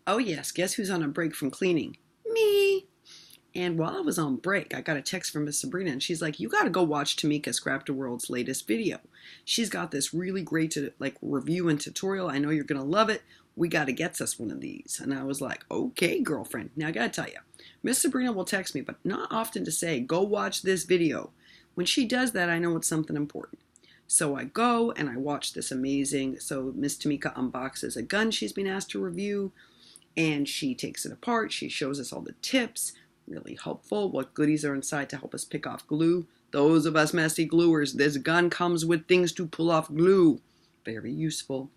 Oh, yes, guess who's on a break from cleaning? Me. And while I was on break, I got a text from Miss Sabrina, and she's like, "You got to go watch Tmika Scrapdaworld's latest video. She's got this really great review and tutorial. I know you're gonna love it. We got to get us one of these." And I was like, "Okay, girlfriend." Now I gotta tell you, Miss Sabrina will text me, but not often to say, "Go watch this video." When she does that, I know it's something important. So I go and I watch this amazing. So Miss Tmika unboxes a gun she's been asked to review, and she takes it apart. She shows us all the tips. Really helpful. What goodies are inside to help us pick off glue. Those of us messy gluers, this gun comes with things to pull off glue. Very useful.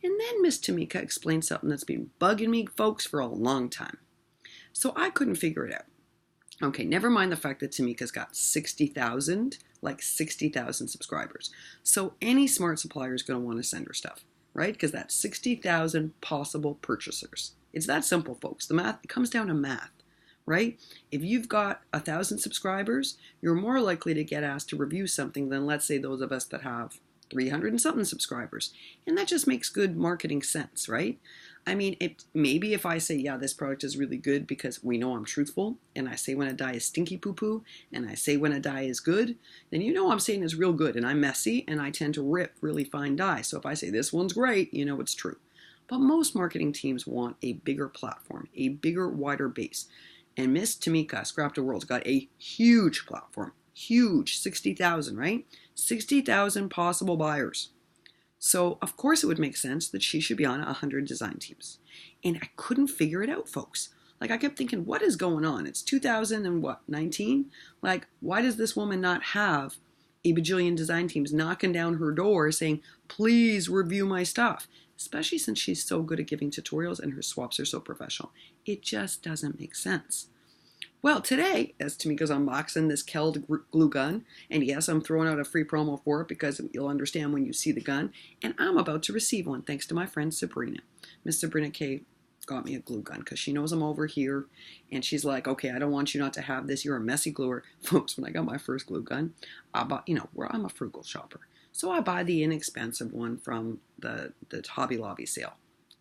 And then Miss Tmika explained something that's been bugging me, folks, for a long time. So I couldn't figure it out. Okay, never mind the fact that Tmika's got 60,000 subscribers. So any smart supplier is going to want to send her stuff, right? Because that's 60,000 possible purchasers. It's that simple, folks. The math, it comes down to math. Right? If you've got 1,000 subscribers, you're more likely to get asked to review something than, let's say, those of us that have 300 and something subscribers. And that just makes good marketing sense, right? I mean, maybe if I say, yeah, this product is really good because we know I'm truthful, and I say when a dye is stinky poo-poo, and I say when a dye is good, then you know I'm saying it's real good, and I'm messy, and I tend to rip really fine dye. So if I say this one's great, you know it's true. But most marketing teams want a bigger platform, a bigger, wider base. And Miss Tmika Scrapdaworld's got a huge platform. Huge. 60,000, right? 60,000 possible buyers. So, of course, it would make sense that she should be on 100 design teams. And I couldn't figure it out, folks. Like, I kept thinking, what is going on? It's 2019? Like, why does this woman not have a bajillion design teams knocking down her door saying, please review my stuff? Especially since she's so good at giving tutorials and her swaps are so professional. It just doesn't make sense. Well, today, as Tmika's unboxing this Kelde glue gun, and yes, I'm throwing out a free promo for it because you'll understand when you see the gun, and I'm about to receive one thanks to my friend Sabrina. Miss Sabrina K got me a glue gun because she knows I'm over here, and she's like, okay, I don't want you not to have this. You're a messy gluer. Folks, when I got my first glue gun, I bought, I'm a frugal shopper. So I buy the inexpensive one from the Hobby Lobby sale.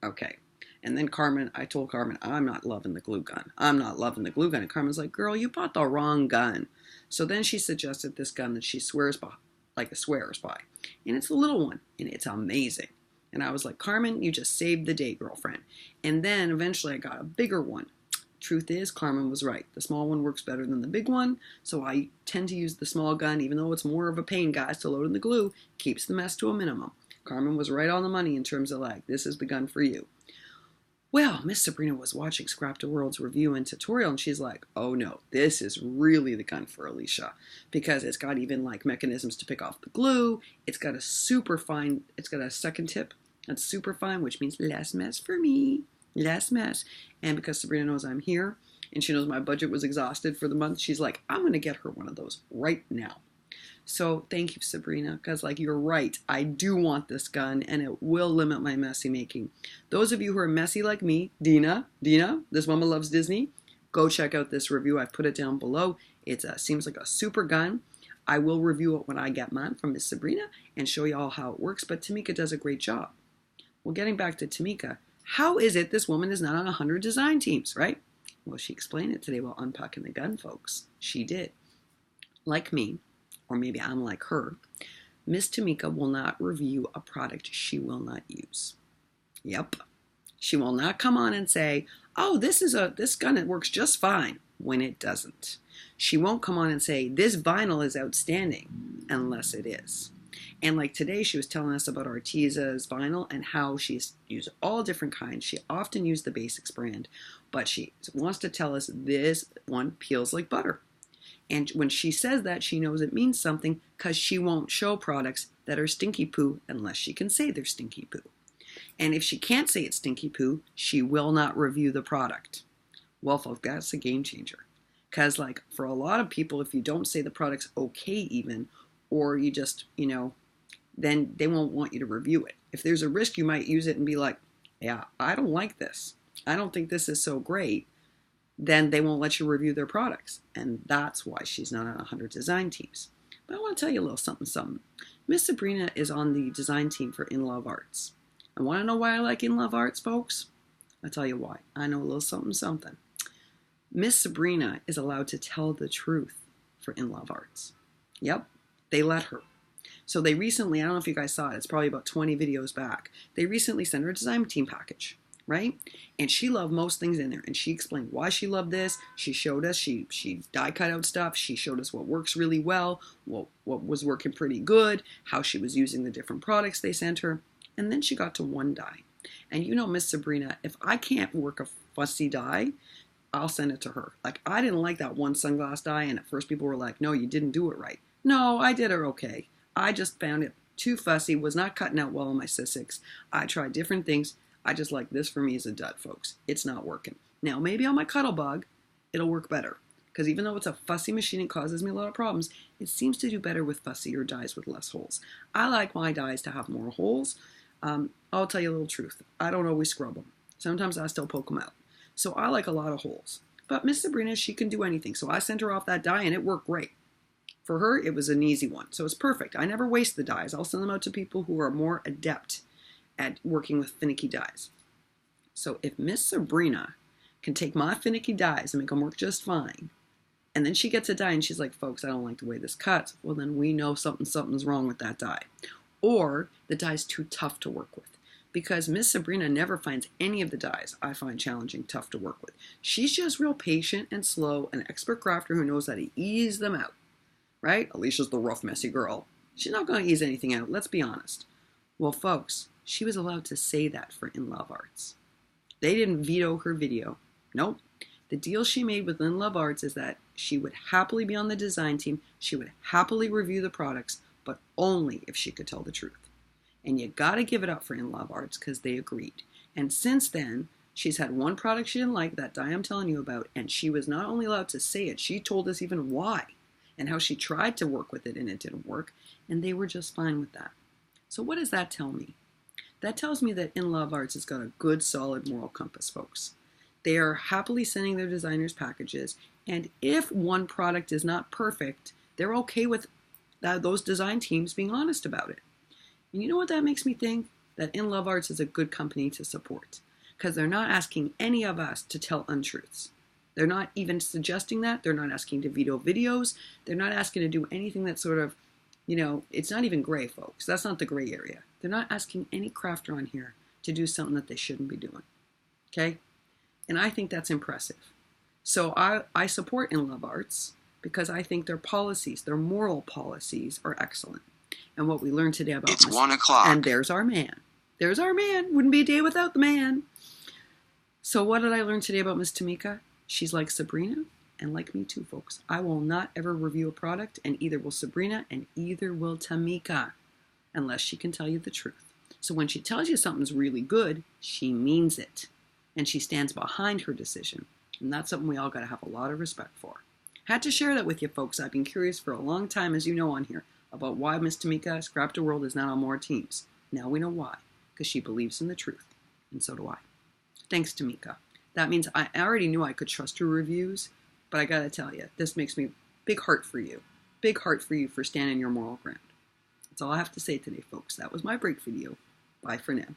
Okay. And then I told Carmen, I'm not loving the glue gun. I'm not loving the glue gun. And Carmen's like, girl, you bought the wrong gun. So then she suggested this gun that she swears by, like a swears by. And it's a little one, and it's amazing. And I was like, Carmen, you just saved the day, girlfriend. And then eventually I got a bigger one. Truth is, Carmen was right. The small one works better than the big one, so I tend to use the small gun, even though it's more of a pain, guys, to load in the glue. Keeps the mess to a minimum. Carmen was right on the money in terms of like, this is the gun for you. Well, Miss Sabrina was watching Scrapdaworld's review and tutorial, and she's like, oh no, this is really the gun for Alicia, because it's got even like mechanisms to pick off the glue. It's got a second tip that's super fine, which means less mess for me. Less mess. And because Sabrina knows I'm here and she knows my budget was exhausted for the month, she's like, I'm going to get her one of those right now. So thank you, Sabrina, because like you're right, I do want this gun and it will limit my messy making. Those of you who are messy like me, Dina, this mama loves Disney, go check out this review. I've put it down below. It seems like a super gun. I will review it when I get mine from Miss Sabrina and show you all how it works, but Tmika does a great job. Well, getting back to Tmika, how is it this woman is not on 100 design teams, right? Well, she explained it today while unpacking the gun, folks. She did. Like me, or maybe I'm like her, Miss Tmika will not review a product she will not use. Yep. She will not come on and say, oh, this gun, it works just fine, when it doesn't. She won't come on and say, this vinyl is outstanding, unless it is. And like today, she was telling us about Artesa's vinyl and how she's used all different kinds. She often used the Basics brand, but she wants to tell us this one peels like butter. And when she says that, she knows it means something because she won't show products that are stinky poo unless she can say they're stinky poo. And if she can't say it's stinky poo, she will not review the product. Well, folks, that's a game changer. Because like for a lot of people, if you don't say the product's okay even, or you just, then they won't want you to review it. If there's a risk, you might use it and be like, yeah, I don't like this. I don't think this is so great. Then they won't let you review their products. And that's why she's not on 100 design teams. But I want to tell you a little something. Miss Sabrina is on the design team for InLoveArts. And want to know why I like InLoveArts, folks? I'll tell you why. I know a little something something. Miss Sabrina is allowed to tell the truth for InLoveArts. Yep, they let her. So they recently, I don't know if you guys saw it, it's probably about 20 videos back, they recently sent her a design team package, right? And she loved most things in there. And she explained why she loved this. She showed us, she die cut out stuff. She showed us what works really well, what was working pretty good, how she was using the different products they sent her. And then she got to one die. And you know, Miss Sabrina, if I can't work a fussy die, I'll send it to her. Like, I didn't like that one sunglass die, and at first people were like, no, you didn't do it right. No, I did it okay. I just found it too fussy, was not cutting out well on my Sissics. I tried different things. I just like this for me is a dud, folks. It's not working. Now, maybe on my Cuttlebug, it'll work better. Because even though it's a fussy machine, it causes me a lot of problems, it seems to do better with fussier dies with less holes. I like my dies to have more holes. I'll tell you a little truth. I don't always scrub them. Sometimes I still poke them out. So I like a lot of holes. But Miss Sabrina, she can do anything. So I sent her off that die and it worked great. For her, it was an easy one. So it's perfect. I never waste the dies. I'll send them out to people who are more adept at working with finicky dies. So if Miss Sabrina can take my finicky dies and make them work just fine, and then she gets a die and she's like, folks, I don't like the way this cuts, well, then we know something's wrong with that die. Or the die's too tough to work with. Because Miss Sabrina never finds any of the dies I find challenging, tough to work with. She's just real patient and slow, an expert crafter who knows how to ease them out. Right? Alicia's the rough, messy girl. She's not going to ease anything out, let's be honest. Well, folks, she was allowed to say that for InLoveArts. They didn't veto her video. Nope. The deal she made with InLoveArts is that she would happily be on the design team, she would happily review the products, but only if she could tell the truth. And you gotta give it up for InLoveArts because they agreed. And since then, she's had one product she didn't like, that die I'm telling you about, and she was not only allowed to say it, she told us even why, and how she tried to work with it and it didn't work, and they were just fine with that. So what does that tell me? That tells me that InLoveArts has got a good, solid moral compass, folks. They are happily sending their designers packages, and if one product is not perfect, they're okay with those design teams being honest about it. And you know what that makes me think? That InLoveArts is a good company to support, because they're not asking any of us to tell untruths. They're not even suggesting that. They're not asking to veto videos. They're not asking to do anything that's sort of, it's not even gray, folks. That's not the gray area. They're not asking any crafter on here to do something that they shouldn't be doing. Okay? And I think that's impressive. So I support InLoveArts because I think their policies, their moral policies, are excellent. And what we learned today about It's 1 o'clock. And there's our man. There's our man. Wouldn't be a day without the man. So what did I learn today about Miss Tmika? She's like Sabrina, and like me too, folks. I will not ever review a product, and either will Sabrina and either will Tmika, unless she can tell you the truth. So when she tells you something's really good, she means it. And she stands behind her decision. And that's something we all got to have a lot of respect for. Had to share that with you, folks. I've been curious for a long time, as you know, on here, about why Miss Tmika, Scrapdaworld, is not on more teams. Now we know why. Because she believes in the truth. And so do I. Thanks, Tmika. That means I already knew I could trust her reviews, but I gotta tell you, this makes me big heart for you. Big heart for you for standing your moral ground. That's all I have to say today, folks. That was my break video. Bye for now.